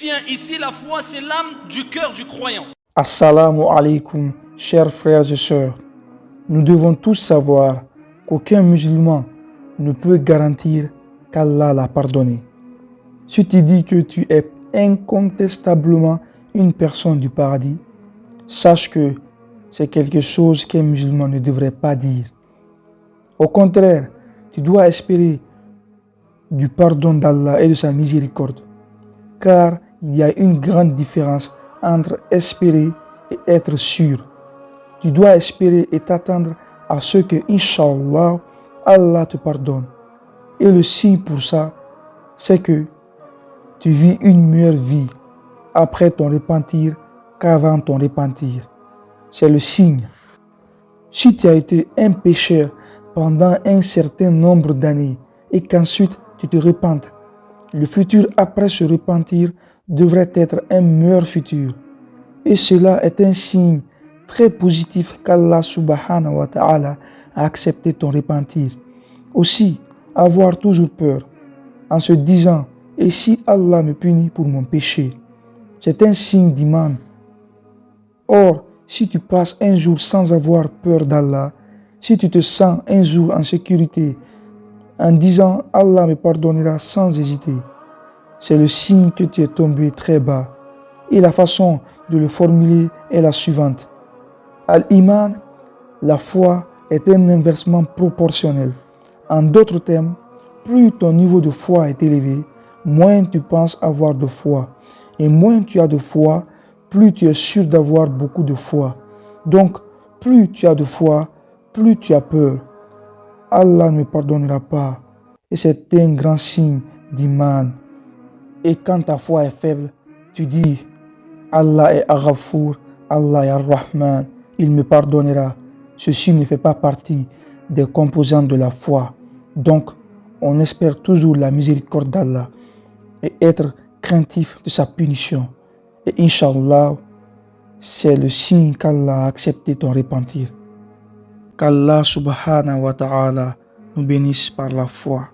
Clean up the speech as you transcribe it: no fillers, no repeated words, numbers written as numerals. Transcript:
bien, ici la foi c'est l'âme du cœur du croyant. Assalamu alaikum, chers frères et sœurs. Nous devons tous savoir qu'aucun musulman ne peut garantir qu'Allah l'a pardonné. Si tu dis que tu es incontestablement une personne du paradis, sache que c'est quelque chose qu'un musulman ne devrait pas dire. Au contraire, tu dois espérer du pardon d'Allah et de sa miséricorde, car il y a une grande différence entre espérer et être sûr. Tu dois espérer et t'attendre à ce que, Inch'Allah, Allah te pardonne. Et le signe pour ça, c'est que tu vis une meilleure vie après ton repentir qu'avant ton repentir. C'est le signe. Si tu as été un pécheur pendant un certain nombre d'années et qu'ensuite tu te repentes, le futur après ce repentir devrait être un meilleur futur. Et cela est un signe très positif qu'Allah subhanahu wa ta'ala a accepté ton repentir. Aussi, avoir toujours peur en se disant « Et si Allah me punit pour mon péché ?» C'est un signe d'iman. Or, si tu passes un jour sans avoir peur d'Allah, si tu te sens un jour en sécurité en disant « Allah me pardonnera sans hésiter », c'est le signe que tu es tombé très bas. Et la façon de le formuler est la suivante. Al-Iman, la foi, est un inversement proportionnel. En d'autres termes, plus ton niveau de foi est élevé, moins tu penses avoir de foi. Et moins tu as de foi, plus tu es sûr d'avoir beaucoup de foi. Donc, plus tu as de foi, plus tu as peur. Allah ne me pardonnera pas. Et c'est un grand signe d'iman. Et quand ta foi est faible, tu dis Allah est Aghafour, Allah est Ar-Rahman, il me pardonnera. Ceci ne fait pas partie des composants de la foi. Donc, on espère toujours la miséricorde d'Allah et être craintif de sa punition. Et Inch'Allah, c'est le signe qu'Allah a accepté ton repentir. Qu'Allah subhanahu wa ta'ala nous bénisse par la foi.